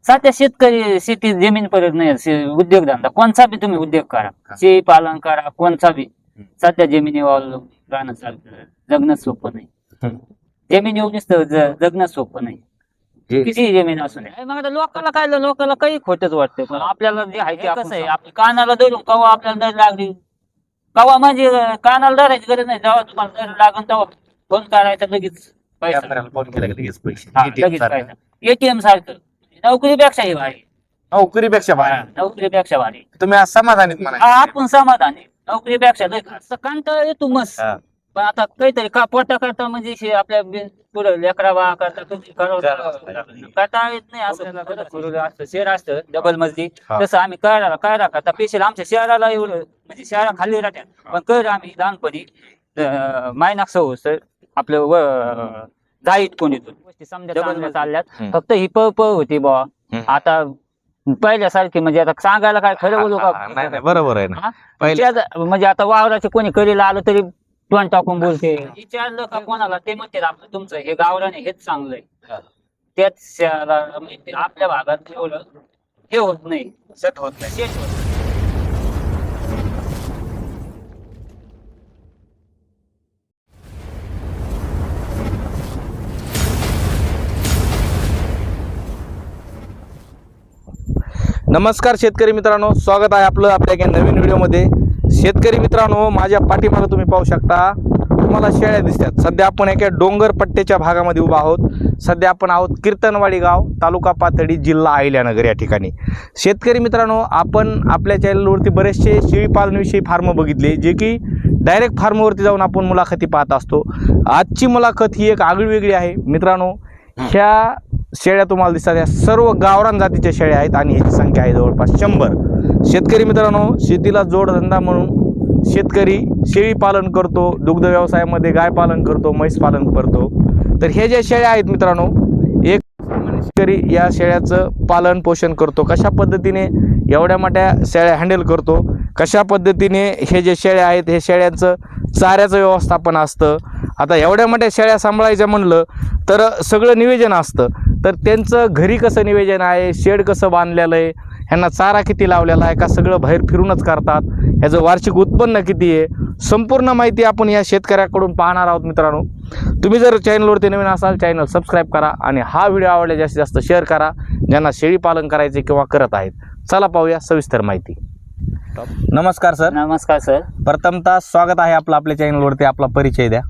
सध्या शेतकरी शेती जमीन परत नाही, उद्योगधंदा कोणता बी तुम्ही उद्योग करा, शेळी पालन करा, कोणता बी सध्या जमिनीवर राहणं चालतं, जगणं सोपं नाही. जमिनीवर नुसतं जगणं सोपं नाही, किती जमीन असू नये. मग लोकांना काही खोटच वाटतं, पण आपल्याला जे आहे ते कसं आहे, आपल्या कानाला धरून कवा आपल्याला दर लागली, कवा म्हणजे कानाला धरायची गरज नाही, जेव्हा तुम्हाला दर लागून तेव्हा फोन करायचा, लगेच पैसा लगेच पैसा. एटीएम सारखं नोकरीपेक्षा हे भारी, नोकरीपेक्षा बाहेर नोकरीपेक्षा भारी. तुम्ही आज समाधानीत म्हणा. आपण समाधानी, नोकरीपेक्षा कंटाळा येतो मस्त. पण आता काहीतरी का पोटा करता म्हणजे आपल्या पुढे लेकरा बा करता कंटाळा येत नाही. असं शहर असतं डबल मजली, तसं आम्ही काय करता स्पेशल आमच्या शहराला एवढं म्हणजे शहरा खाली राहत्या, पण कर आम्ही लहानपणी मायनाक सवस्त आपलं जाईत कोणी गोष्टी समजा चालल्यात. फक्त ही पळ होती बा. आता पहिल्यासारखी म्हणजे आता सांगायला काय खरं बोलू का, बरोबर आहे ना. म्हणजे आता वावराचे कोणी करीला आलं तरी तोंड टाकून बोलते. विचारलं का कोणाला ते म्हणते आपलं तुमचं हे गावराने हेच चांगलंय. त्याच आपल्या भागात एवढं हे होत नाही, शेत होत नाही. नमस्कार शेतकरी मित्रांनो, स्वागत आहे आपलं आपल्या एका नवीन व्हिडिओमध्ये. शेतकरी मित्रांनो, माझ्या पाठीमागे तुम्ही पाहू शकता तुम्हाला शेळ्या दिसतात. सध्या आपण एका डोंगर पट्ट्याच्या भागामध्ये उभा आहोत. सध्या आपण आहोत कीर्तनवाडी गाव, तालुका पाथर्डी, जिल्हा अहिल्यानगर या ठिकाणी. शेतकरी मित्रांनो, आपण आपल्या चॅनलवरती बरेचसे शेळी पालनविषयी फार्म बघितले, जे की डायरेक्ट फार्मवरती जाऊन आपण मुलाखती पाहत असतो. आजची मुलाखत ही एक आगळीवेगळी आहे मित्रांनो. ह्या शेळ्या तुम्हाला दिसतात, या सर्व गावरान जातीच्या शेळ्या आहेत आणि ह्याची संख्या आहे जवळपास 100. शेतकरी मित्रांनो, शेतीला जोडधंदा म्हणून शेतकरी शेळी पालन करतो, दुग्ध व्यवसायामध्ये गाय पालन करतो, म्हैस पालन करतो. तर हे जे शेळ्या आहेत मित्रांनो, एक शेतकरी या शेळ्याचं पालन पोषण करतो, कशा पद्धतीने एवढ्या मोठ्या शेळ्या हँडल करतो, कशा पद्धतीने हे जे शेळ्या आहेत हे शेळ्यांचं चाऱ्याचं व्यवस्थापन असतं. आता एवढ्या मोठ्या शेळ्या सांभाळायचं म्हणलं तर सगळं नियोजन असतं. तर त्यांचं घरी कसं नियोजन आहे, शेड कसं बांधलेलं आहे, ह्यांना चारा किती लावलेला आहे, का सगळं बाहेर फिरूनच करतात, ह्याचं वार्षिक उत्पन्न किती आहे, संपूर्ण माहिती आपण या शेतकऱ्याकडून पाहणार आहोत. मित्रांनो, तुम्ही जर चॅनलवरती नवीन असाल चॅनल सबस्क्राईब करा आणि हा व्हिडिओ आवडला जास्तीत जास्त शेअर करा ज्यांना शेळी पालन करायचे किंवा करत आहेत. चला पाहूया सविस्तर माहिती. नमस्कार सर. नमस्कार सर. प्रथमतः स्वागत आहे आपलं आपल्या चॅनलवरती. आपला परिचय द्या.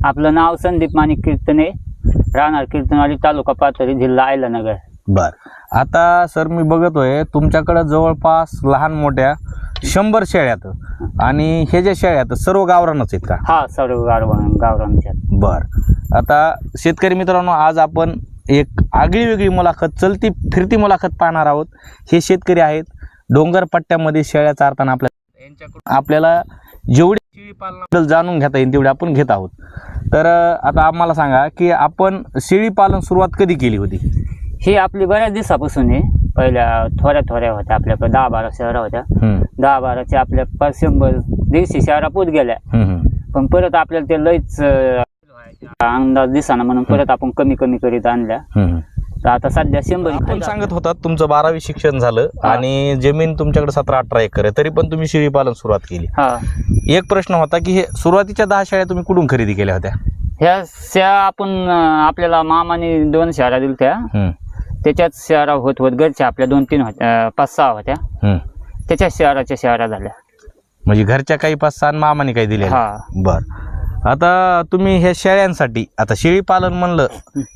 आपलं नाव संदीप माणिक कीर्तने, राहणार कीर्तनवाडी, तालुका पाथर्डी, जिल्हा अहिल्यानगर. बर. आता सर मी बघतोय तुमच्याकडे जवळपास लहान मोठ्या 100 शेळ्यात, आणि हे जे शेळ्यात सर्व गावरानच आहेत का? हा, सर्व गावरानच्या. बर. आता शेतकरी मित्रांनो, आज आपण एक आगळी वेगळी मुलाखत, चलती फिरती मुलाखत पाहणार आहोत. हे शेतकरी आहेत डोंगर पट्ट्यामध्ये शेळ्या चारताना. आपल्याला जेवढी शेळी पालनाबद्दल जाणून घेता येईल तेवढे आपण घेत आहोत. तर आता आम्हाला सांगा की आपण शेळी पालन सुरुवात कधी केली होती? ही आपली बऱ्याच दिवसापासून आहे. पहिल्या थोड्या होत्या, आपल्याकडे 10-12 शहरा होत्या. 10-12च्या आपल्या 100-150 शहरा पोत गेल्या. पण परत आपल्याला ते लईच अंदाज दिसाना म्हणून परत आपण कमी करीत आणल्या. तर आता सध्या 100. आपण सांगत होतात तुमचं 12वी शिक्षण झालं आणि जमीन तुमच्याकडे 17-18 एकर आहे, तरी पण तुम्ही शेळी पालन सुरुवात केली. एक प्रश्न होता की हे सुरुवातीच्या 10 शेळ्या तुम्ही कुठून खरेदी केल्या होत्या? ह्या शेळ्या आपण आपल्याला मामाने 2 शेळ्या दिल्या. त्याच्यात शेळ्या होत घरच्या आपल्या 2-3 होत्या, 5-6 होत्या. त्याच्या शेळ्या झाल्या. म्हणजे घरच्या काही 5-6 मामाने काही दिले? बर. आता तुम्ही ह्या शेळ्यांसाठी, आता शेळी पालन म्हणलं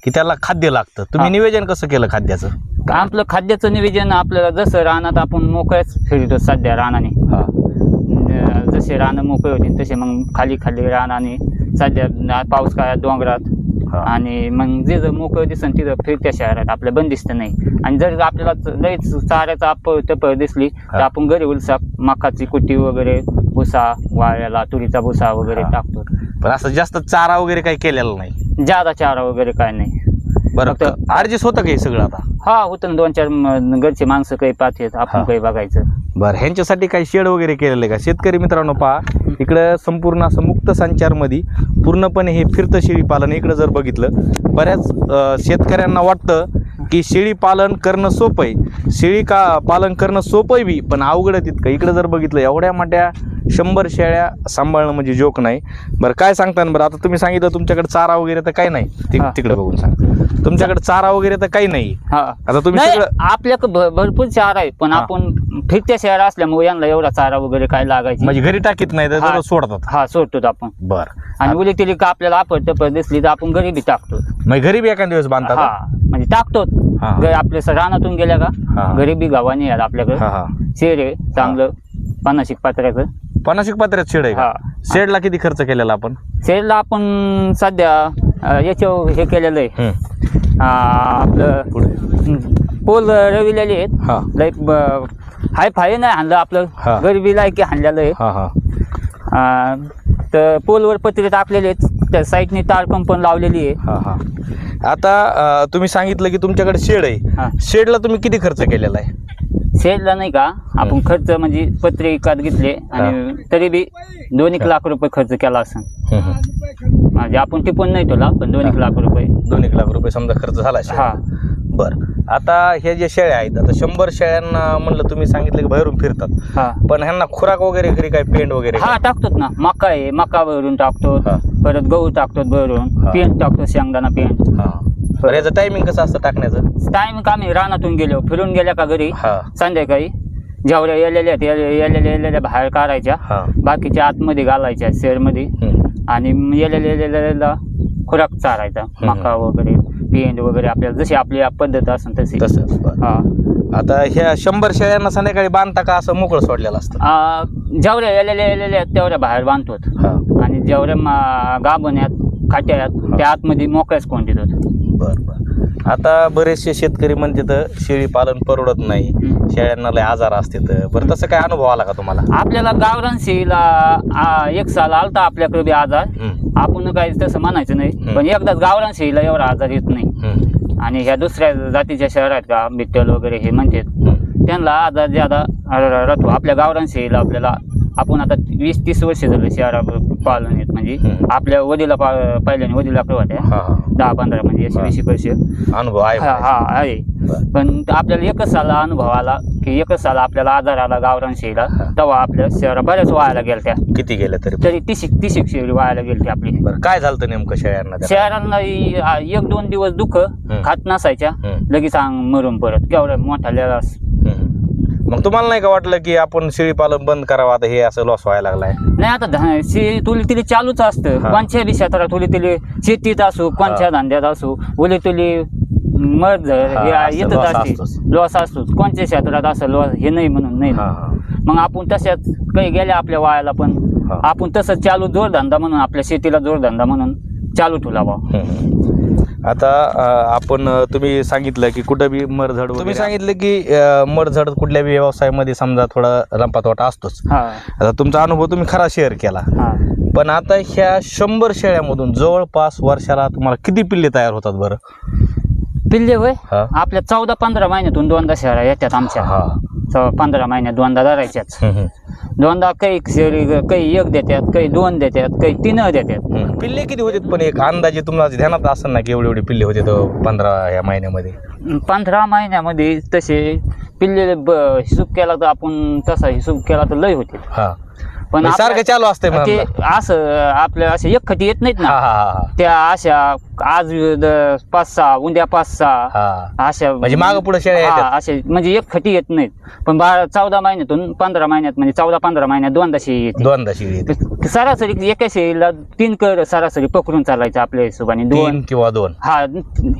की त्याला खाद्य लागतं, तुम्ही नियोजन कसं केलं खाद्याचं? आपलं खाद्याचं नियोजन आपल्याला जसं रानात आपण मोकळ्याच फिरतो सध्या रानाने, जसे रानं मोकळे होते तसे मग खाली रानाने सध्या पाऊस काळात डोंगरात, आणि मग जे जर मोकळं दिसन तिथं फिरत्या शहरात आपल्या बंदिस्त नाही. आणि जर आपल्याला लईच चाऱ्याचा तपळ दिसली तर आपण घरी उलसा मकाची कुटी वगैरे, भुसा वाळ्याला, तुरीचा भुसा वगैरे टाकतो. पण असं जास्त चारा वगैरे काही केलेलं नाही? जादा चारा वगैरे काय नाही. बरं, ऍडजस्ट होतं काही सगळं आता? हा, होतं. 2-4 घरचे माणसं काही पाहतात, आपण काही बघायचं. बरं. ह्यांच्यासाठी काही शेड वगैरे केलेलं आहे का? शेतकरी मित्रांनो पहा, इकडं संपूर्ण असं मुक्त संचारमध्ये पूर्णपणे हे फिरतं शेळी पालन. इकडं जर बघितलं, बऱ्याच शेतकऱ्यांना वाटतं की शेळी पालन करणं सोपं आहे, शेळी पालन करणं सोपं आहे बी, पण अवघड आहे तितकं. इकडे जर बघितलं एवढ्या मोठ्या 100 शेळ्या सांभाळणं म्हणजे जोक नाही. बरं काय सांगता ना, बरं आता तुम्ही सांगितलं तुमच्याकडे चारा वगैरे तर काही नाही, तिकडे बघून सांग, तुमच्याकडे चारा वगैरे तर काही नाही. हा आता तुम्ही नाही, सगळं आपल्याकडे भरपूर चारा आहे, पण आपण फिरत्या शहर असल्यामुळे यांना एवढा चारा वगैरे काय लागायची. म्हणजे घरी टाकीत नाही तर दररोज सोडतात. हा सोडतो आपण. बरं. आणि उली तिली का आपल्याला आपट दिसली तर आपण घरी टाकतो. मग घरी बी एखाद दिवस बांधतात. हा म्हणजे टाकतो आपल्या रानातून गेल्या का घरी बी गव्हाणी आहे आपल्याकडे. शेड आहे चांगलं 50 पात्र्याचं. 50 पात्र्यात शेड आहे का? शेडला किती खर्च केलेला आपण? शेडला आपण सध्या याच्यावर हे केलेलं आहे, आपलं पोल रविलेले आहेत. लाईक हाय फाय नाही हाणलं आपलं, गरिबी लायकी हाणलेलं आहे. तर पोलवर पत्रे टाकलेले आहेत, त्या साईडने तार कंपन लावलेली आहे. आता तुम्ही सांगितलं की तुमच्याकडे शेड आहे, शेडला तुम्ही किती खर्च केलेला आहे? शेडला नाही का आपण खर्च म्हणजे पत्रे विकत घेतले आणि तरी बी 2-1 लाख रुपये खर्च केला असं. म्हणजे आपण टिपून नाही तुला, पण 2-1 लाख रुपये 2-1 लाख रुपये समजा खर्च झाला. हा बरं. आता हे जे शेळ्या आहेत, आता 100 शेळ्यांना म्हणलं तुम्ही सांगितलं की बाहेरून फिरतात, पण ह्यांना खुराक वगैरे घरी काय पेंट वगैरे? हा टाकतो ना, मका आहे मका भरून टाकतो, परत गहू टाकतो भरून, पेंट टाकतो शेंगदाणा पेंट. याचं टायमिंग कसं असतं टाकण्याचं? टाइम का आम्ही रानातून गेलो फिरून गेल्या का घरी संध्याकाळी जेवढ्या येलेल्या बाहेर काढायच्या, बाकीच्या आतमध्ये घालायच्या शेडमध्ये, आणि येलेल्या खुराक चारायचा मका वगैरे पेंट वगैरे आपल्याला जशी आपली पद्धत असेल तशी. आता ह्या 100 शेळ्यांना संध्याकाळी बांधता का असं मोकळं सोडलेलं असतं? जेवढ्या येलेल्या तेवढ्या बाहेर बांधतो, आणि जेवढ्या गाभण्यात खाट्यात त्या आतमध्ये मोकळ्याच कोंडीत होत. बरं. आता बरेचसे शेतकरी म्हणते तर शेळी पालन परवडत नाही, शेळ्यांना लय आजार असते. तर बरं तसं काय अनुभव आला का तुम्हाला? आपल्याला गावरान शेळीला 1 साल आलता आपल्याकडे बी आजार, आपण काही तसं म्हणायचं नाही, पण एकदाच गावरान शेळीला एवढा आजार येत नाही. आणि ह्या दुसऱ्या जातीच्या शहर आहेत का बिट्टल वगैरे हे म्हणतात, त्यांना आजार ज्यादा राहतो. आपल्या गावरान शेळीला आपल्याला आपण आता 20-30 वर्ष झाले शहरा पालन आहेत, म्हणजे आपल्या वडीला पहिल्याने वडिलाकडे होत्या 10-15 म्हणजे 20 वर्ष अनुभव आहे. पण आपल्याला 1च साला अनुभव आला की 1च साला आपल्याला आजार आला गावरान शेळीला, तेव्हा आपल्या शहरा बऱ्याच वायाला गेल्या. किती गेल्या तरी 30 शेळी वायाला गेली आपली. काय झालं नेमकं शेळ्यांना? शहरांना 1-2 दिवस दुःख खात नसायच्या, लगेच मरून परत केवढा मोठा लेला. मग तुम्हाला नाही का वाटलं की आपण शेळी पालन बंद करावं, आता हे असं लॉस व्हायला लागलाय? नाही, आता शेळी तुली तिली चालूच असतं, कोणत्या बी क्षेत्रात तुली तिली, शेतीत असो कोणत्या धंद्यात असो, उली तुली मर्द येतच असते, लॉस असतोच. कोणत्या क्षेत्रात असं लॉस हे नाही म्हणून नाही. मग आपण तशाच काही गेल्या आपल्या वायाला, पण आपण तसंच चालू जोडधंदा म्हणून आपल्या शेतीला जोडधंदा म्हणून चालू ठेवला. आता आपण तुम्ही सांगितलं की कुठं बी मरझड, तुम्ही सांगितलं की मरझड कुठल्या बी व्यवसायामध्ये समजा थोडा रंपातवाटा असतोच. आता तुमचा अनुभव तुम्ही खरा शेअर केला, पण आता ह्या 100 शेळ्यामधून जवळपास वर्षाला तुम्हाला किती पिल्ले तयार होतात बरं? पिल्ले होय आपल्या 14-15 महिन्यातून 2दा शेळ्या येतात आमच्या. 15 महिन्यात 2दा धरायच्याच. 2दा काही शेळी काही 1 देतात, काही 2 देतात, काही 3 देतात. पिल्ले किती होते पण एक अंदाजे तुम्हाला ध्यानात असेल ना की एवढे पिल्ले होते 15 या महिन्यामध्ये? 15 महिन्यामध्ये तसे पिल्ले हिशोब केला तर आपण तसा हिशोब केला तर लय होते. पण सारखं चालू असते असं आपल्या असे एकखटी येत नाहीत ना, त्या अशा आज 5-6 उद्या 5-6 अशा म्हणजे मागं पुढे शेळ्या असे म्हणजे एकखटी येत नाहीत. पण 14 महिन्यातून 15 महिन्यात म्हणजे 14-15 महिन्यात 2दा शेळी येते. सरासरी एका शेळीला 3 कर सरासरी पकडून चालायचं आपल्या हिशोबाने. 3 किंवा 2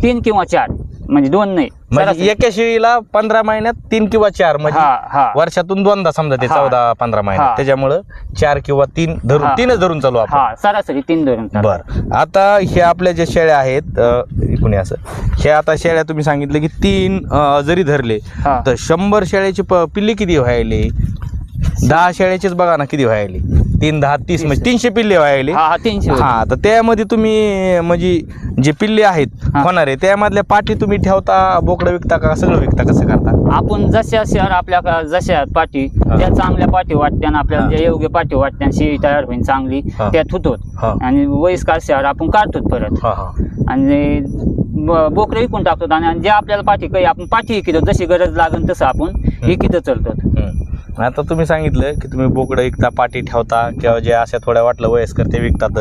3 किंवा 4 म्हणजे 2 नाही. म्हणजे एका शेळीला 15 महिन्यात 3 किंवा 4 म्हणजे वर्षातून 2दा समजा ते 14-15 महिन्यात, त्याच्यामुळं 4 किंवा 3 धरून 3च धरून चालू आपण. सरासरी 3 धरून. बरं. आता हे आपल्या ज्या शेळ्या आहेत कोणी असं, हे आता शेळ्या तुम्ही सांगितलं की 3 जरी धरले तर 100 शेळ्याची पिल्ले किती व्हायले? 10 शेळ्याचेच बघा ना किती व्हायले, 3, 10, 30 म्हणजे 300 पिल्ले व्हायले. 300. तर त्यामध्ये तुम्ही म्हणजे जे पिल्ले आहेत होणारे त्यामधल्या पाठी तुम्ही ठेवता, बोकडं विकता का सगळं विकता, कसं करता? आपण जशा शहर आपल्या जशा पाठी त्या चांगल्या पाठी वाटत्या, आपल्याला ज्या योग्य पाठी वाटत्या शेळी तयार होईल चांगली त्या ठुतो, आणि वयस्कर शहर आपण काढतो परत. आणि बोकडं विकून टाकतो आणि जे आपल्याला पाठी काही आपण पाठी विकतो, जशी गरज लागेल तसं आपण विकित चालतो. आता तुम्ही सांगितलं की तुम्ही बोकडं विकता, पाठी ठेवता किंवा जे अशा थोड्या वाटलं वयस्कर ते विकतात.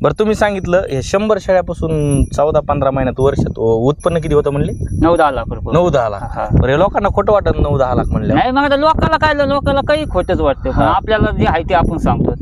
बरं तुम्ही सांगितलं हे 100 शेळ्यापासून 14-15 महिन्यात वर्षात उत्पन्न किती होतं म्हणले? 9-10 लाख रुपये. 9-10 लाख. बरं हे लोकांना खोटं वाटत 9-10 लाख म्हणले? नाही, मग आता लोकांना काही खोटच वाटतं, पण आपल्याला जे आहे ते आपण सांगतो.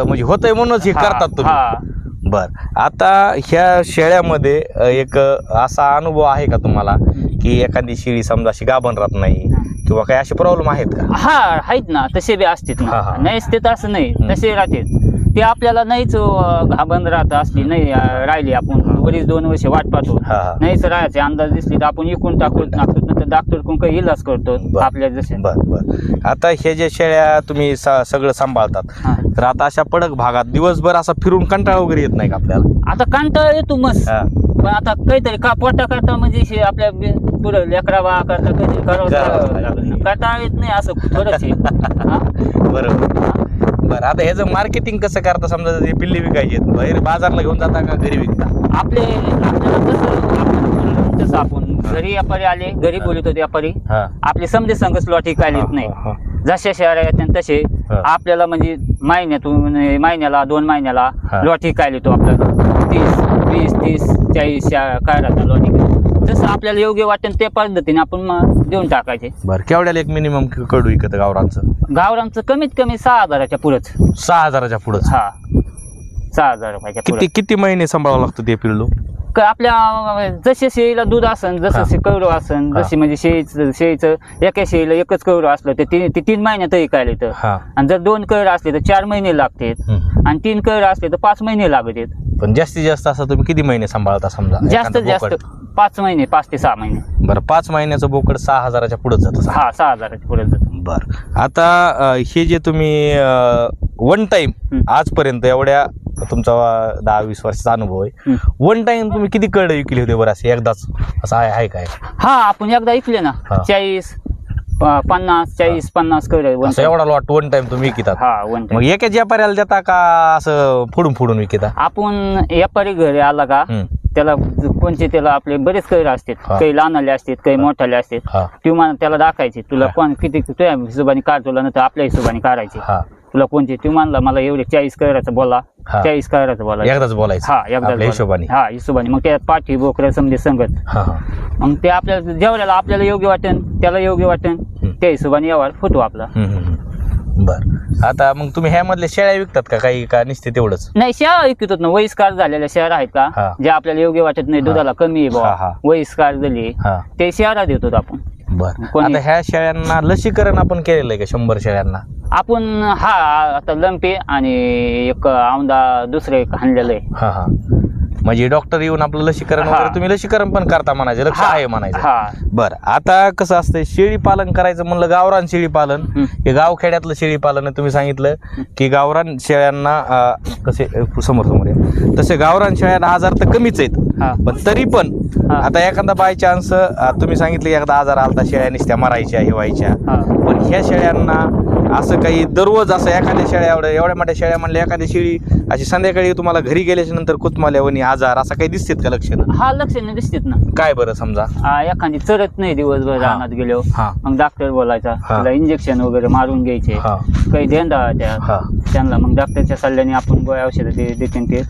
म्हणजे होतंय म्हणूनच हे करतात तुम्ही. बर, आता ह्या शेळ्यामध्ये एक असा अनुभव आहे का तुम्हाला की एखादी शेळी समजा अशी गाभण राहत नाही किंवा काही असे प्रॉब्लेम आहेत का? हा, आहेत ना, तसे बी असतात ना. नाहीच ते तसं नाही, तसे राहतात. ते आपल्याला नाहीच घाबन राहत असली नाही राहिली, आपण बरीच 2 वर्ष वाट पाहतो, नाहीच राहायचे अंदाज दिसली तर आपण इकून टाकतो, नंतर डॉक्टर काही इलाज करतो आपल्या जसे. बर, आता हे जे शेळ्या तुम्ही सगळं सांभाळतात, तर आता अशा पडक भागात दिवसभर असा फिरून कंटाळा वगैरे येत नाही का आपल्याला? आता कंटाळा येतो मस्त, पण आता काहीतरी पोटा करता म्हणजे आपल्या पुढे लेकरा बा करता काहीतरी करावं लागलं, कंटाळा येत नाही असं थोडंच आहे. बरोबर. बरं, आता ह्याचं मार्केटिंग कसं करता? समजा ते पिल्ली विकायची बाहेर बाजारला घेऊन जाता का घरी विकता? तसं आपण घरी व्यापारी आले, घरी बोलतो व्यापारी आपले समजे संघ स्लॉट विकायला येत नाही. जशा शहर येतात तसे आपल्याला म्हणजे महिन्याला 2 महिन्याला लॉट विकायला येतो. आपल्याला 30, 20, 30, 40 काय राहतात लॉट विकायला. जसं आपल्याला योग्य वाटेल त्या पद्धतीने आपण देऊन टाकायचे. बरं, केवढ्याला एक मिनिमम कडू विकत गावरांचं? गावरांचं कमीत कमी 6,000च्या पुढंच. 6,000च्या पुढंच? हा, 6,000 रुपयाच्या. किती महिने सांभाळावं लागतं ते पिल्लू? आपल्या जसे शेळीला दूध असन, जसं कवडं असन, जशी म्हणजे शेळीचं एका शेळीला एकच कवडं असलं तर ते 3 महिन्यात विकायला येतं. आणि जर 2 कवडं असले तर 4 महिने लागतात, आणि 3 कवडं असले तर 5 महिने लागतात. पण जास्तीत जास्त असं तुम्ही किती महिने सांभाळता? समजा जास्त 5 महिने, 5 ते 6 महिने. बरं, 5 महिन्याचं बोकड 6,000च्या पुढे जातं? हा, 6,000च्या पुढे जातं. बरं, आता हे जे तुम्ही वन टाइम आजपर्यंत एवढ्या तुमचा 10-20 वर्षाचा अनुभव आहे, वन टाइम तुम्ही किती कड विकले होते बरं असे एकदाच? असं आहे काय? हा, आपण एकदा विकले ना 40, 50 कड. एवढा लॉट वन टाइम तुम्ही विकतात? हा, वन टाइम. मग एकाच व्यापाऱ्याला देता का असं फोडून विकता? आपण व्यापारी घरी आला का त्याला कोणते त्याला आपले बरेच कैर असतात, काही लहानले असतात, काही मोठाले असतात. तुम्हाला त्याला दाखायचे तुला कोण किती तुझ्या हिशोबाने काढ, तुला नंतर आपल्या हिशोबाने काढायचे. तुला कोणते तू म्हणला मला एवढे 40 कैराचं बोला, 40 कैराचं बोला, एकदाच बोलायचं. हा, एकदाच हिशोबाने. हा, हिशोबाने. मग त्या पाठी बोकड्या समजे संगत, मग ते आपल्याला जेवढ्याला आपल्याला योग्य वाटेल त्याला योग्य वाटेल त्या हिशोबाने यावर फोटो आपला. बर, आता मग तुम्ही ह्यामधले शेळ्या विकतात का काही, का निसते तेवढंच? नाही, शेळ्या विकतात ना. वयस्कार झालेल्या शेळ्या आहेत का जे आपल्याला योग्य वाटत नाही, दुधाला कमी आहे बाबा, वयस्कार झाली, ते शेळ्या देतो आपण. बर, आता ह्या शेळ्यांना लसीकरण आपण केलेलं आहे का 100 शेळ्यांना? आपण हा, आता लंपे आणि एक औंदा दुसरं एक आणलेलं आहे. म्हणजे डॉक्टर येऊन आपलं लसीकरण वगैरे तुम्ही लसीकरण पण करता म्हणायचं, लक्ष आहे म्हणायचं. बरं, आता कसं असतं शेळी पालन करायचं म्हणलं, गावरान शेळी पालन हे गावखेड्यातलं शेळी पालन आहे. तुम्ही सांगितलं की गावरान शेळ्यांना कसे समोर आहे तसे गावरान शेळ्यांना आजार तर कमीच आहेत, पण तरी पण आता एखादा बाय चान्स तुम्ही सांगितलं की एकदा आजार आलता, शेळ्या निसत्या मरायच्या हे व्हायच्या, पण ह्या शेळ्यांना असं काही दररोज असं एखाद्या शेळ्या एवढ्या मोठ्या शेळ्या म्हणल्या एखादी शेळी अशी संध्याकाळी तुम्हाला घरी गेल्याच्या नंतर कुचमाल्यावणी आजार असं काही दिसतात का लक्षणं? हा, लक्षणं दिसतात ना. काय बरं? समजा एखादी चरत नाही दिवसभर रानात गेलो, मग डॉक्टर बोलायचा, त्याला इंजेक्शन वगैरे मारून घ्यायचे, काही देंदा त्यांना, मग डॉक्टरच्या सल्ल्याने आपण गोळ्या औषधं देते ते.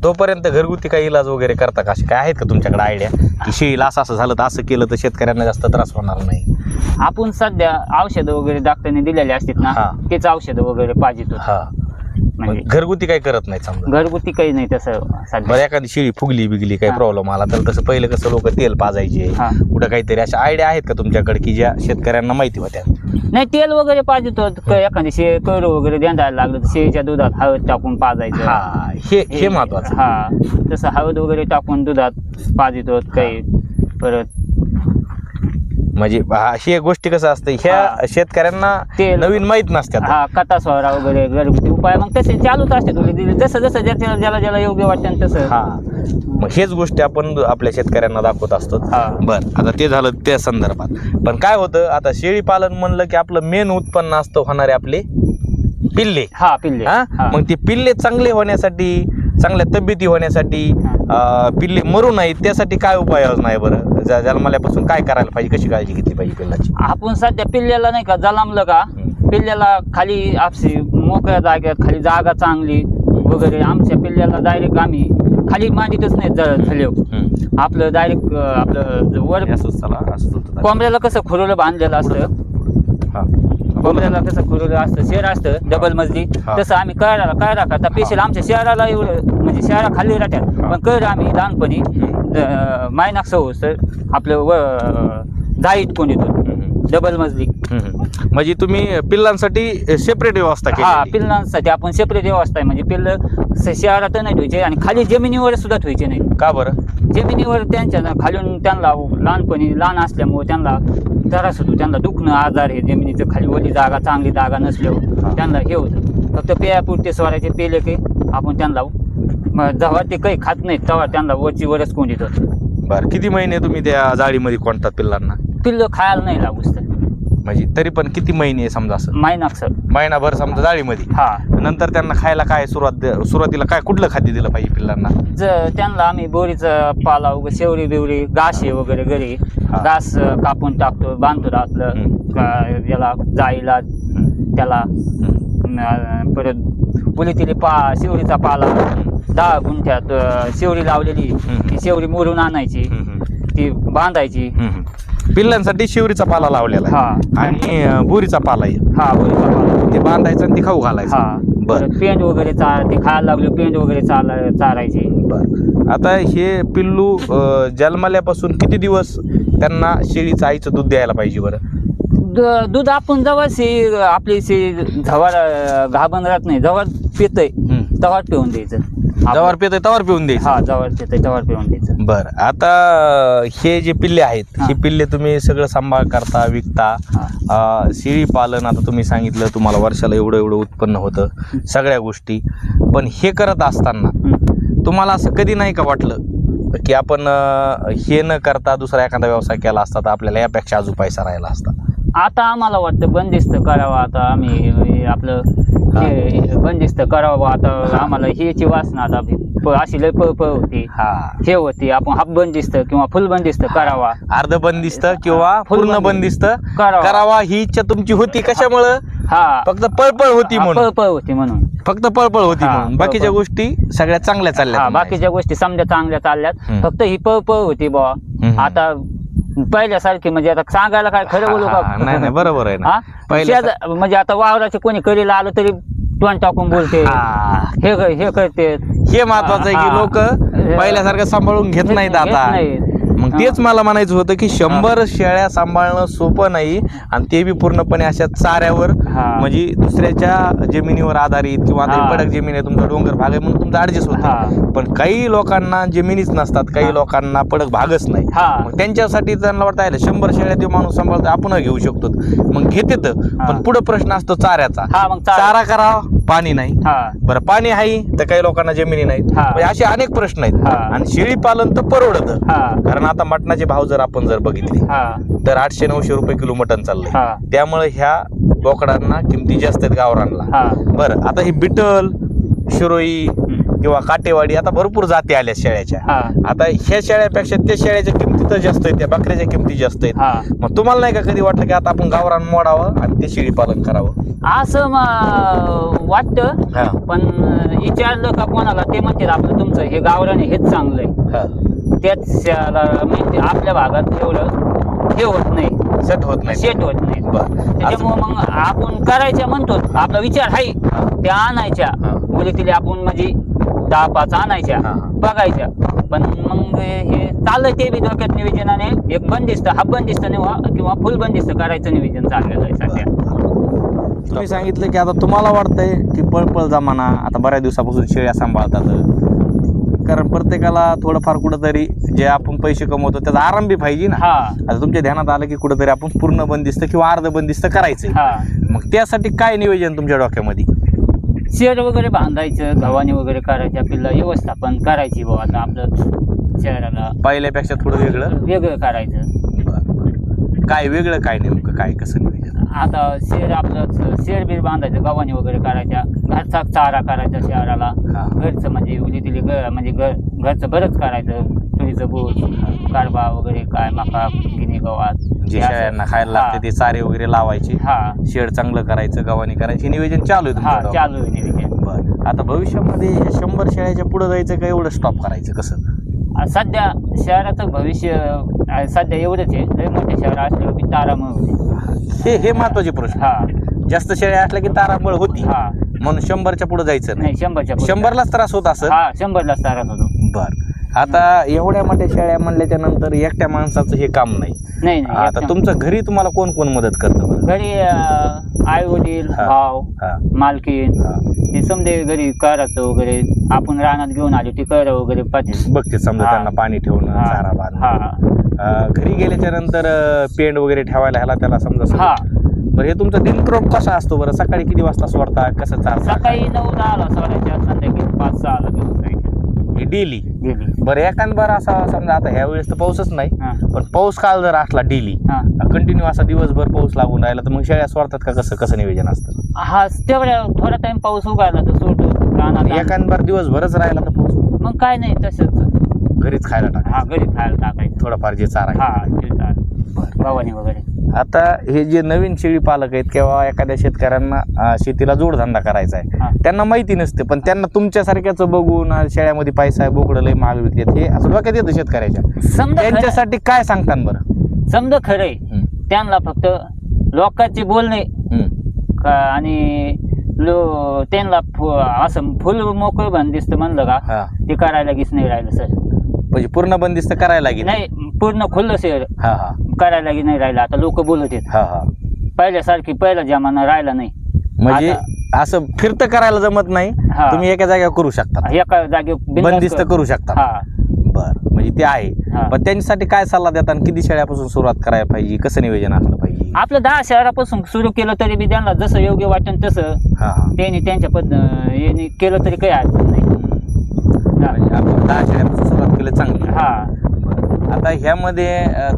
तोपर्यंत घरगुती काही इलाज वगैरे करता का? असे काय आहेत का तुमच्याकडे आयडिया की शेळीला असं झालं तर असं केलं तर शेतकऱ्यांना जास्त त्रास होणार नाही? आपण सध्या औषधं वगैरे डॉक्टरने दिलेले असतात ना, तेच औषधं वगैरे पाहिजे. म्हणजे घरगुती काही करत नाही? समजा घरगुती काही नाही तसं. बरं, एखादी शेळी फुगली बिगली काही प्रॉब्लेम आला तर तसं पहिलं कसं लोक तेल पाजायचे, कुठं काहीतरी अशा आयडिया आहेत का तुमच्याकडे की ज्या शेतकऱ्यांना माहिती होत्या? नाही, तेल वगैरे पाहिजे. एखादी कळू वगैरे देंडायला लागलं तर शेळीच्या दुधात हळद टाकून पाजायचं. हे महत्वाचं. हा, तसं हळद वगैरे टाकून दुधात पाजितो काही. परत म्हणजे ही गोष्टी कसं असतं, ह्या शेतकऱ्यांना ते नवीन माहित नसतात. हा, कथा सोहरा वगैरे घरगुती उपाय मग तसे चालूच असतात, जसं जसं ज्याला योग्य वाटतं तसं. मग हेच गोष्टी आपण आपल्या शेतकऱ्यांना दाखवत असतो. बरं, आता ते झालं त्या संदर्भात. पण काय होतं, आता शेळी पालन म्हणलं की आपलं मेन उत्पन्न असतं होणारे आपले पिल्ले. पिल्ले. मग ते पिल्ले चांगले होण्यासाठी चांगल्या तब्येती होण्यासाठी, पिल्ले मरू नये त्यासाठी काय उपाययोजना आहे बरं? जन्मल्यापासून काय करायला पाहिजे, कशी काळजी घेतली पाहिजे पिल्लाची? आपण सध्या पिल्ल्याला नाही का जन्मलं का पिल्ल्याला खाली आपशी मोकळ्या जागेत खाली जागा चांगली वगैरे, आमच्या पिल्ल्याला डायरेक्ट आम्ही खाली मांडीतच नाही झाले, आपलं डायरेक्ट आपलं वर कोंबड्याला कसं खुरोलं बांधलेलं असतं, कोंबड्याला कसं खुरोलं असतं, शेर असतं डबल मजली, तसं आम्ही काय राखा पेशल आमच्या शहराला एवढं म्हणजे शहरा खाली राहतात, पण कर आम्ही लहानपणी मायनाक सवस तर आपलं जाईत कोणीतून डबल मजली. म्हणजे तुम्ही पिल्लांसाठी सेपरेट व्यवस्था केली? हा, पिल्लांसाठी आपण सेपरेट व्यवस्था आहे, म्हणजे पिल्ल शहरात नाही ठेवायचे आणि खाली जमिनीवर सुद्धा ठेवायचे नाही. का बरं? जमिनीवर त्यांच्या खालून त्यांना लहानपणी लहान असल्यामुळे त्यांना त्रास होतो, त्यांना दुखणं आजार हे जमिनीचं खाली ओली जागा चांगली जागा नसल्यावर त्यांना हे होतं. फक्त पेयापुरते स्वराचे पेले की आपण त्यांना जेव्हा ते काही खात नाहीत तेव्हा त्यांना वरची वरच कोंडीत होतं. बरं, किती महिने तुम्ही त्या जाळीमध्ये कोणतात पिल्लांना? पिल्लं खायला नाही लागूच तर म्हणजे तरी पण किती महिने समजा असं? महिनाक सर, महिनाभर समजा जाळीमध्ये. हा, नंतर त्यांना खायला काय सुरुवातीला काय कुठलं खाद्य दिलं पाहिजे पिल्लांना? त्यांना आम्ही बोरीचा पाला वगैरे, शेवरी बिवरी, घास वगैरे घरी घास कापून टाकतो, बांधतो आपलं याला जाळीला त्याला, परत बोलीतील शेवरीचा पाला 10 गुंठ्यात शेवरी लावलेली, ती शेवरी मोरून आणायची, ती बांधायची. पिल्लांसाठी शेवरीचा पाला लावलेला आणि बोरीचा पाला बोरीचा पाला ते बांधायचं आणि ते खाऊ घालायचं. बरं, पेंड वगैरे ते खायला लागले, पेंड वगैरे चारायचे. बरं, आता हे पिल्लू जन्मल्यापासून किती दिवस त्यांना शेळीचं आईचं दूध द्यायला पाहिजे बरं? दूध आपण जेव्हा आपली झवार घाबन राहत नाही, जवळ पितय तवार पिऊन द्यायचं, जवार पितय तवार पिऊन द्यायचं. जवळ पितय तवार पिऊन द्यायचं. बरं, आता हे जे पिल्ले आहेत, ही पिल्ले तुम्ही सगळं सांभाळ करता, विकता, शेळी पालन आता तुम्ही सांगितलं तुम्हाला वर्षाला एवढं उत्पन्न होतं, सगळ्या गोष्टी, पण हे करत असताना तुम्हाला असं कधी नाही का वाटलं की आपण हे न करता दुसरा एखादा व्यवसाय केला असता तर आपल्याला यापेक्षा अजून पैसा राहिला असता? आता आम्हाला वाटतं बंदिस्त करावं, आता आम्ही आपलं बंदिस्त करावं. आता आम्हाला ह्याची वासना आता अशी लय पळपळ होती, हे होती, आपण हाफ बंदिस्त किंवा फुल बंदिस्त करावा, अर्ध बंदिस्त किंवा पूर्ण बंदिस्त करावा ही इच्छा तुमची होती. कशामुळं? फक्त पळपळ होती म्हणून. पळपळ होती म्हणून, फक्त पळपळ होती म्हणून. बाकीच्या गोष्टी सगळ्या चांगल्या चालल्या, बाकीच्या गोष्टी समजा चांगल्या चालल्यात, फक्त ही पळपळ होती बुवा. आता पहिल्यासारखी म्हणजे आता सांगायला काय खरं बोलू का? नाही, बरोबर आहे ना. म्हणजे आता वावराचे कोणी करीला आलं तरी तोंड टाकून बोलते, हे करते. हे महत्वाचं आहे की लोक पहिल्यासारखं सांभाळून घेत नाहीत आता. मग तेच मला म्हणायचं होतं की 100 शेळ्या सांभाळणं सोपं नाही, आणि ते बी पूर्णपणे अशा चाऱ्यावर, म्हणजे दुसऱ्याच्या जमिनीवर आधारित, किंवा पडक जमीन आहे, तुमचा डोंगर भाग आहे म्हणून तुमचा ऍडजस्ट होतं. पण काही लोकांना जमिनीच नसतात, काही लोकांना पडक भागच नाही, मग त्यांच्यासाठी त्यांना वाटतं 100 शेळ्या ते माणूस सांभाळतो, आपण घेऊ शकतो, मग घेते. पण पुढे प्रश्न असतो चाऱ्याचा. चारा करावा, पाणी नाही. बरं, पाणी आहे तर काही लोकांना जमिनी नाहीत, म्हणजे असे अनेक प्रश्न आहेत. आणि शेळी पालन तर परवडतं, कारण आता मटणाचे भाव जर आपण बघितले तर 800-900 रुपये किलो मटण चाललंय, त्यामुळे ह्या बोकडांना किमती जास्त आहेत गावरांना. बरं, आता ही बिटल, शिरोई किंवा काटेवाडी आता भरपूर जाती आल्या शेळ्याच्या. आता ह्या शेळ्यापेक्षा त्या शेळ्याच्या किमती तर जास्त आहेत, त्या बकऱ्याच्या किमती जास्त आहेत. मग तुम्हाला नाही का कधी वाटलं की आता आपण गावरान मोडावं आणि ते शेळी पालन करावं असं वाटतं? पण विचारलं का कोणाला ते म्हणते आपलं तुमचं हे गावराने हेच चांगलंय, त्याच आपल्या भागात एवढं हे होत नाही, सेट होत नाही. त्याच्यामुळे मग आपण करायच्या म्हणतो, आपला विचार आहे त्या आणायच्या, मुली आपण म्हणजे 10-5 आणायच्या, बघायच्या. पण मग हे चाललंय ते बी डोक्यात नियोजनाने, एक बंदिस्त, हाफ बंदिस्त किंवा फुल बंदिस्त करायचं नियोजन चाललेलं आहे सध्या. तुम्ही सांगितलं की आता तुम्हाला वाटतंय की पळपळ जमाना, आता बऱ्याच दिवसापासून शेळ्या सांभाळतात, कारण प्रत्येकाला थोडंफार कुठंतरी जे आपण पैसे कमवतो त्याचा आराम बी पाहिजे ना. आता तुमच्या ध्यानात आलं की कुठंतरी आपण पूर्ण बंदिस्त किंवा अर्ध बंदिस्त करायचं, मग त्यासाठी काय नियोजन तुमच्या डोक्यामध्ये? शेड वगैरे बांधायचं, गव्हाणी वगैरे करायच्या, पिल्ला व्यवस्थापन करायची बाबा. आता आपलं शहराला पहिल्यापेक्षा थोडं वेगळं करायचं. काय वेगळं, काय नेमकं काय कसं नियोजन? आता शेर आपलं शेर बीर बांधायचं, गव्हाणी वगैरे करायच्या, घरचा चारा करायचा शहराला, हा. घरचं म्हणजे उली तिली म्हणजे घरचं बरंच करायचं, तुरीचं बोस, कारबा वगैरे काय मका गिनी गव्हात जे शेळ्यांना खायला लागते ते चारे वगैरे लावायचे, हा शेड चांगलं करायचं, गव्हाणी करायची, नियोजन चालू आहे हा तुमचं? चालू आहे नियोजन. बरं, आता भविष्यामध्ये 100 शेळ्याच्या पुढे जायचं का एवढं स्टॉप करायचं कसं? सध्या शहराचं भविष्य सध्या एवढंच आहे, लय मोठे शहर असल्यावर बी तारामळ होते. हे महत्वाचे प्रश्न. हा जास्त शेळ्या असल्या की तारांबळ होती, हा म्हणून 100च्या पुढे जायचं नाही. नाही 100च्या पुढे. 100लाच त्रास होत असं. हा 100लाच तारात होतो. बर, आता एवढ्या मोठ्या शेळ्या म्हणल्याच्या नंतर एकट्या माणसाचं हे काम नाही. नाही नाही आता एकदम. तुमचं घरी तुम्हाला कोण कोण मदत करतं बरं? घरी आई वडील हा. भाव हा, मालकीन हा. हे समजे घरी करायचं वगैरे, आपण रानात घेऊन आलो ती कर वगैरे पाहते. बघते समजा हा. त्यांना पाणी ठेवणं, हा. चारा बांधणं. हा घरी गेल्याच्या नंतर पेंड वगैरे ठेवायला ह्याला त्याला समजा सगळं. हा बरं, हे तुमचा दिनक्रम कसा असतो बरं? सकाळी किती वाजता सोडता, कसं चालता? सकाळी 9-10ला सोडायच्या, संध्याकाळी 5-6ला घेऊन जायचं डेली. गेली. बरं, एखादबार असा समजा आता ह्या वेळेस तर पाऊसच नाही, हा पण पाऊस काळ जर असला डेली हा कंटिन्यू असा दिवसभर पाऊस लागून राहिला तर मग शेळ्या सोडतात का? कसं कसं नियोजन असतं? हा तेवढ्या थोडा टाइम पाऊस उगायला तर सोडतो रानात. एखादबार दिवसभरच राहिला तर पाऊस मग काय नाही तसंच, घरीच खायला टाका, हा घरी खायला टाकायचं. थोडंफार जे चारा हा आहे. ते चालेल. गव्हाणी वगैरे. आता हे जे नवीन शेळी पालक आहेत किंवा एखाद्या शेतकऱ्यांना शेतीला जोडधंदा करायचा आहे, हा त्यांना माहिती नसते, पण त्यांना तुमच्यासारख्याचं बघून शेळ्यामध्ये पैसा आहे, बोकडं लय महाग विकतात, हे असं डोक्यात येतं शेतकऱ्याच्या. समजा खरं- त्यांच्यासाठी काय सांगतात बरं? समजा खरंय हं, त्यांना फक्त लोकांचे बोलणे हं. आणि त्यांना असं फुल मोकळं भान दिसतं म्हणलं का हा, ते करायला लगेच नाही राहिलं सर. म्हणजे पूर्ण बंदिस्त करायला लागेल. नाही पूर्ण खुल्लं शेअर हा हा करायला लगेच नाही राहिलं. आता लोक बोलत आहेत हा हा पहिल्यासारखी, पहिला जमाना राहिला नाही. म्हणजे आता- असं फिरतं करायला जमत नाही, हा. तुम्ही एका जागेवर करू शकता, एका जागेवर बिनधास्त बंदिस्त करू शकता. हा बर, म्हणजे ते आहे. हा. पण त्यांच्यासाठी काय सल्ला देतात? किती शेळ्यापासून सुरुवात करायला पाहिजे, कसं नियोजन असलं पाहिजे? आपलं 10 शहरापासून सुरू केलं तरी बी त्यांना जसं योग्य वाटेल तसं हा हा त्यांनी त्यांच्या याने केलं तरी काही अडचण नाही. म्हणजे आपण 10 शेळ्यापासून सुरुवात केली चांगली. हा बरं. आता ह्यामध्ये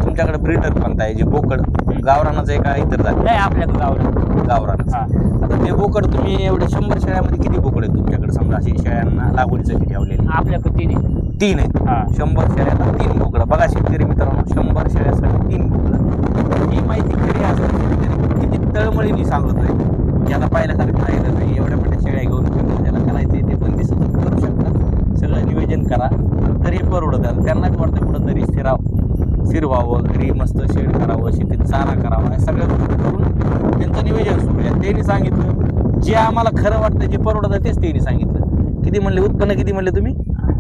तुमच्याकडे ब्रीडर पण आहे, जे बोकड गावरानाचं आहे का इतर जाती? नाही आपल्याकडे गावला. गावरानाचं. हा आता ते बोकड तुम्ही एवढे 100 शेळ्यामध्ये किती बोकड आहेत तुमच्याकडे समजा अशी शेळ्यांना लागवडीसाठी ठेवलेली? आपल्याकडे 3 आहे. 3 आहेत. हा 100 शेळ्याला 3 बोकडं. बघा शेतकरी मित्रांनो, 100 शेळ्यासाठी 3 बोकडं. ही माहिती खरी असेल शेतकरी किती तळमळीने सांगतोय की आता पाहिल्यासारखं राहिलं नाही, एवढ्या मोठ्या शेळ्या घेऊन फिरून त्याला करायचे ते पण दिसत करू शकता, सगळं नियोजन करा तरी परवडतं. त्यांना वाटतं कुठंतरी शिरवावं, घरी मस्त शेड करावं, शेतीत चारा करावा, या सगळ्या गोष्टी करून त्यांचं नियोजन सुरू आहे. त्यांनी सांगितलं जे आम्हाला खरं वाटतं, जे परवडतं तेच त्यांनी सांगितलं. किती म्हणले उत्पन्न? किती म्हणले तुम्ही?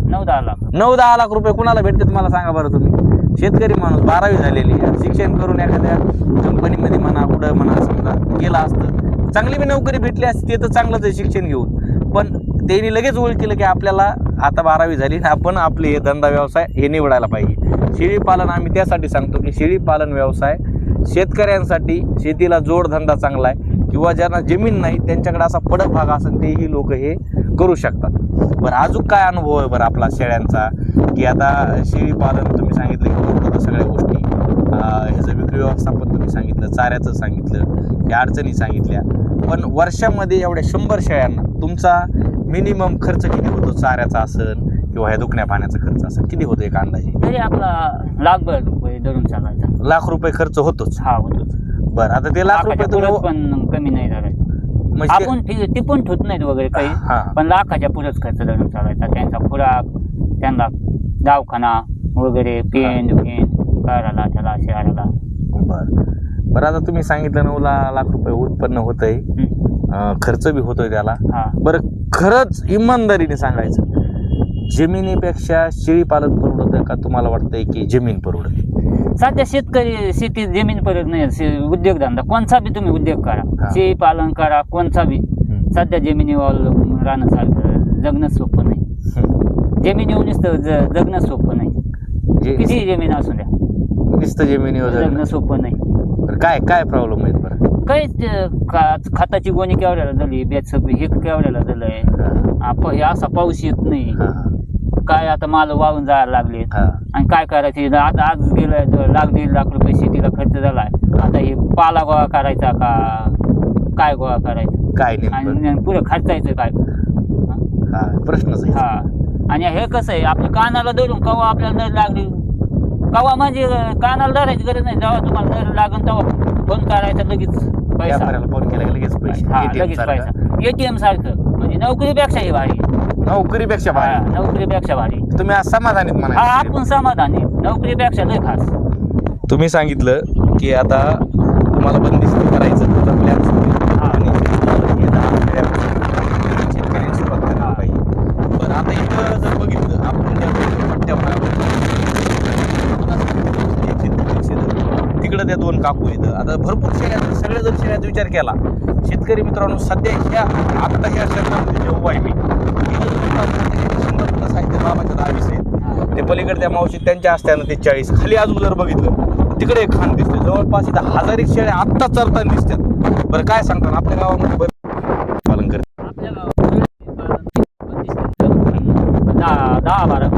9-10 लाख. 9-10 लाख रुपये कुणाला भेटते तुम्हाला सांगा बरं तुम्ही? शेतकरी माणूस 12वी झालेली आहे, शिक्षण करून एखाद्या कंपनीमध्ये म्हणा कुठं म्हणा समजा गेला असतं, चांगली बी नोकरी भेटली असती, ते तर चांगलंच आहे शिक्षण घेऊन, पण त्यांनी लगेच ओळख केलं की आपल्याला आता 12वी झाली, आपण आपले हे धंदा व्यवसाय हे निवडायला पाहिजे. शेळी पालन आम्ही त्यासाठी सांगतो की शेळी पालन व्यवसाय शेतकऱ्यांसाठी, शेतीला जोडधंदा चांगला आहे, किंवा ज्यांना जमीन नाही त्यांच्याकडे असा पडक भाग असेल तेही लोक हे करू शकतात. बरं, अजून काय अनुभव आहे बरं आपला शेळ्यांचा? की आता शेळी पालन तुम्ही सांगितलं की होतं सगळ्या गोष्टी, ह्याचं विक्री व्यवस्थापन तुम्ही सांगितलं, चाऱ्याचं सांगितलं, या अडचणी सांगितल्या, पण वर्षामध्ये एवढ्या 100 शेळ्यांना तुमचा मिनिमम खर्च किती होतो? चाऱ्याचा असेल किंवा ह्या दुखण्या पाण्याचा खर्च असेल, किती होतो एक अंदाजे? तरी आपला लाखभर रुपये धरून चालायचा. लाख रुपये खर्च होतोच. हा होतोच. बरं, आता ते लाख रुपये लाखाच्या तुम्ही पुढंच पण कमी नाही धरायचं. म्हणजे ते- आपण टिपून ठेवत नाहीत वगैरे काही, हा. पण लाखाच्या पुढंच खर्च धरून चालायचा. त्यांचा खुराक, त्यांना दवाखाना वगैरे, पेन करायला त्याला शहराला. बरं, आता तुम्ही सांगितलं 9 लाख रुपये उत्पन्न होतंय, खर्च बी होतोय त्याला. हा बरं, खरंच इमानदारीने सांगायचं, जमिनीपेक्षा शेळी पालन परवडतं का? तुम्हाला वाटतंय की जमीन परवडते? सध्या शेतकरी शेती जमीन परत नाही. उद्योगधंदा कोणचा बी तुम्ही उद्योग हा. करा, शेळी पालन करा, कोणचा बी. सध्या जमिनीवर राहणं सारखं जगणं सोपं नाही. जमिनीवर नुसतं जगणं सोपं नाही. किती जमीन असू द्या, नुसतं जमिनीवर जगणं सोपं नाही. बरं, काय प्रॉब्लेम आहेत बरं? काहीच खताची गोणी केवढ्याला झाली, बेच हे केवढ्याला झालंय, हे असा पाऊस येत नाही. काय आता माल वाहून जायला लागले हा. आणि काय करायचे आता आज गेलं 1,00,000-1,50,000 रुपये शेतीला खर्च झालाय. आता हे पाला गोळा करायचा का काय गोळा करायचं काय नाही आणि पुढे खर्चायचं काय. प्रश्नच आहे. हा आणि हे कसं आहे आपल्या कानाला धरून कवा आपल्याला नर लागली कवा म्हणजे कानाला धरायची गरज नाही. जेव्हा तुम्हाला नर लागून तेव्हा फोन करायचा लगेच पैसा. व्यापाऱ्याला फोन केला की लगेच पैसे. हा ATM लगेच सारखं. पैसा. एटीएम सारखं म्हणजे नोकरीपेक्षाही भारी. नोकरीपेक्षा हा, भारी. नोकरीपेक्षा भारी. तुम्ही आज समाधानीत हा म्हणा. आपण समाधानी नोकरीपेक्षा लय खास. तुम्ही सांगितलं की आता तुम्हाला बंदिस्त करायचं तुमचा प्लॅन आणि हे 10 खेड्यापासून शेतकऱ्यांनी सुरुवात करायला पाहिजे. बरं आता इथं जर बघितलं आपण त्या पट्ट्या तिकडं त्या 2 काकू इथं आता भरपूर शेळ्या सगळ्या जर शेळ्याचा विचार केला शेतकरी मित्रांनो सध्या ह्या आत्ता ह्या क्षेत्रामध्ये जे उभा आहे मी साहित्य बाबाच्या 10-20 आहेत. ते पलीकडे त्या मावशी त्यांच्या असत्यानं ते 40 खाली अजून जर बघितलं तिकडे एक खान दिसते जवळपास इथं 1000 एक शेळ्या आत्ता चरताना दिसतात. बरं काय सांगतात आपल्या गावामध्ये पालन करत आपल्या गावात 10-12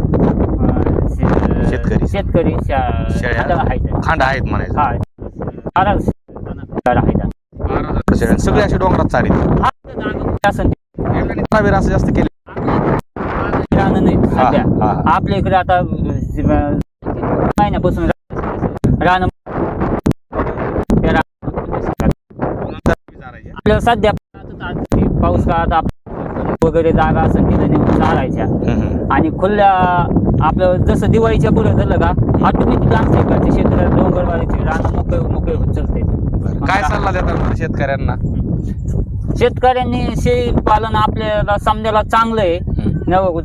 शेतकरी शेळ्या खांड आहेत म्हणायचं. शेळ्या सगळे असे डोंगरात चारी असं जास्त केले आपल्या इकडे आता महिन्यापासून रान आपल्याला सध्या पाऊस काळात वगैरे जागा असं तिथं नेऊन चालायच्या आणि खुल्या आपलं जसं दिवाळीच्या पुढे झालं का ऑटोमॅटिक आमच्या इकडचे क्षेत्र डोंगरवाडीचे रान मोकळे होत चलते. काय सल्ला देतात शेतकऱ्यांना? शेतकऱ्यांनी शेळी पालन आपल्याला समजायला चांगलं आहे.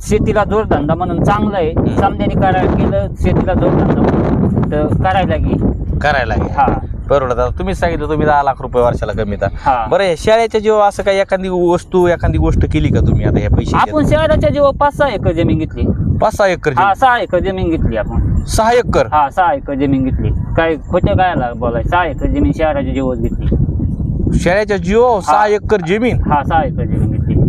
शेतीला जोडधंदा म्हणून चांगलं आहे. समजाने करायला केलं शेतीला जोडधंदा म्हणून तर करायला हा बरोबर. तुम्ही सांगितलं तुम्ही 10 लाख रुपये वर्षाला कमीता. बरं शेळ्याच्या जेव्हा असं काही एखादी गोष्ट केली का तुम्ही आता हे पैसे? आपण शेळ्याच्या जेव्हा 5-6 एकर जमीन घेतली. 5-6 एकर? हा 6 एकर जमीन घेतली आपण. 6 एकर? हा 6 एकर जमीन घेतली. काय खोटं काय बोलाय 6 एकर जमीन शहराच्या जीवावर घेतली. शेळ्याच्या जीव 6 एकर जमीन? हा 6 एकर जमीन घेतली.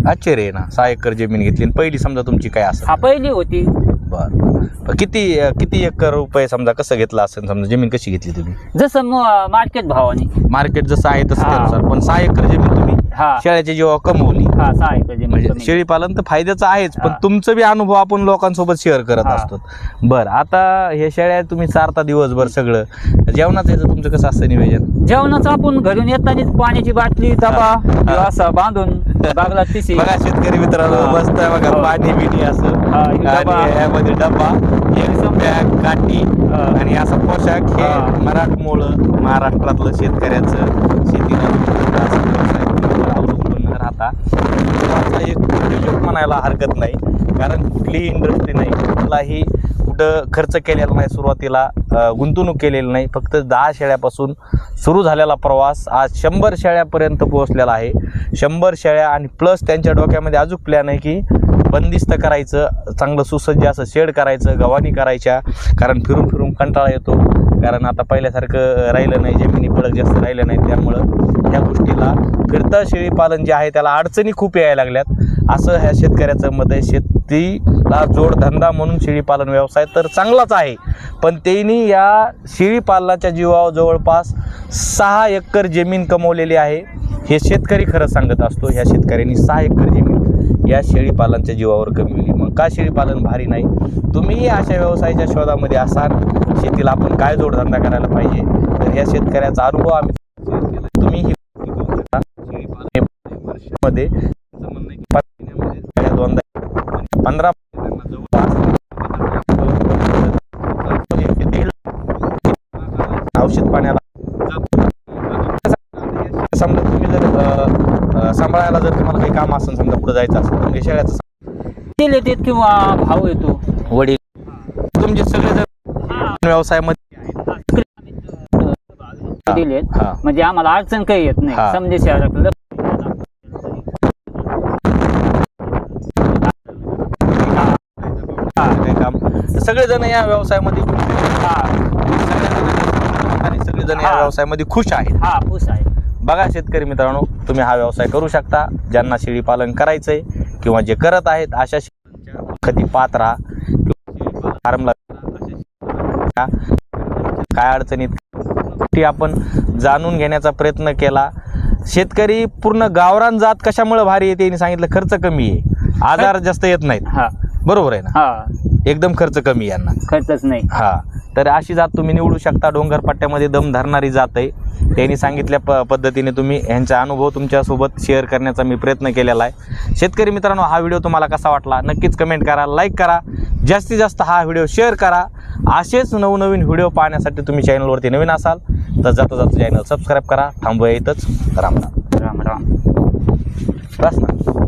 आश्चर्य आहे ना. 6 एकर जमीन घेतली पहिली समजा तुमची काय असं? हा पहिली होती. बरं किती एकर रुपये समजा कसं घेतलं असेल समजा जमीन कशी घेतली तुम्ही? जसं मार्केट भावाने मार्केट जसं आहे तसं त्यानुसार. पण 6 एकर जमीन तुम्ही शेळ्याच्या जीवा कमवली. हा 6 एकर जमीन म्हणजे शेळी पालन तर फायद्याचं आहेच पण तुमचं बी अनुभव आपण लोकांसोबत शेअर करत असतो. बरं आता हे शेळ्या तुम्ही चारता दिवसभर सगळं जेवणाचं याचं तुमचं कसं असतं नियोजन? जेवणाचं आपण घरून येतानाच पाण्याची बाटली डबा असा बांधून बागला पिशी. बघा शेतकरी मित्रांनो मस्त आहे बघा पाणी बिणी असं यामध्ये डबा एक बॅग काठी आणि असा पोशाख हे महाराष्ट्रातलं शेतकऱ्याचं शेतीला अवलंबून राहता एक उद्योग म्हणायला हरकत नाही. कारण कुठलीही इंडस्ट्री नाही कुठलाही कुठं खर्च केलेला नाही सुरुवातीला गुंतवणूक केलेली नाही. फक्त 10 शेळ्यापासून सुरू झालेला प्रवास आज 100 शेळ्यापर्यंत पोहोचलेला आहे. 100 शेळ्या आणि प्लस त्यांच्या डोक्यामध्ये अजून प्लॅन आहे की बंदिस्त करायचं चांगलं सुसज्ज असं शेड करायचं गव्हाणी करायच्या. कारण फिरून कंटाळा येतो. कारण आता पहिल्यासारखं राहिलं नाही जमिनी पडक जास्त राहिलं नाही त्यामुळं ह्या गोष्टीला फिरतं शेळी पालन जे आहे त्याला अडचणी खूप यायला लागल्यात असं ह्या शेतकऱ्याचं मत आहे. शेतीला जोडधंदा म्हणून शेळी पालन व्यवसाय तर चांगलाच आहे पण त्यांनी या शेळी पालनाच्या जीवावर जवळपास 6 एकर जमीन कमवलेली आहे. हे शेतकरी खरं सांगत असतो. ह्या शेतकऱ्यांनी 6 एकर जमीन या शेळी पालनाच्या जीवावर कमवली. मग का शेळी पालन भारी नाही? तुम्ही अशा व्यवसायाच्या शोधामध्ये असाल शेतीला आपण काय जोडधंदा करायला पाहिजे तर ह्या शेतकऱ्याचा अनुभव आम्ही शेअर केला. तुम्ही ही शेळी पालन वर्षामध्ये 15 औषध पाण्याला समजा तुम्ही जर सांभाळायला जर तुम्हाला काही काम असेल समजा पुढे जायचं असेल तर शेळ्याचं तेल येतात किंवा भाव येतो. वडील तुमचे सगळे जर व्यवसायामध्ये दिलेत म्हणजे आम्हाला अडचण काही येत नाही. समजे शहराकडे काम सगळेजण या व्यवसायामध्ये सगळेजण या व्यवसायामध्ये खुश आहेत. खुश आहे. बघा शेतकरी मित्रांनो तुम्ही हा व्यवसाय करू शकता ज्यांना शेळी पालन करायचंय किंवा जे करत आहेत अशा खती पाहत राहा. फार्मला काय अडचणीत गोष्टी आपण जाणून घेण्याचा प्रयत्न केला. शेतकरी पूर्ण गावरान जात कशामुळे भारी येते यांनी सांगितलं, खर्च कमी आहे, आजार जास्त येत नाहीत. हा बरोबर आहे ना, हा एकदम खर्च कमी यांना. खर्चच नाही. हा, तर अशी जात तुम्ही निवडू शकता. डोंगर पट्ट्यामध्ये दम धरणारी जात आहे. त्यांनी सांगितल्या पद्धतीने तुम्ही यांचा अनुभव तुमच्यासोबत शेअर करण्याचा मी प्रयत्न केलेला आहे. शेतकरी मित्रांनो, हा व्हिडिओ तुम्हाला कसा वाटला नक्कीच कमेंट करा, लाईक करा, जास्तीत जास्त हा व्हिडिओ शेअर करा. असेच नवनवीन व्हिडिओ पाहण्यासाठी तुम्ही चॅनलवरती नवीन असाल तर जाता जाता चॅनल सबस्क्राईब करा. थांबूया इथंच. राम राम. राम राम. बस ना.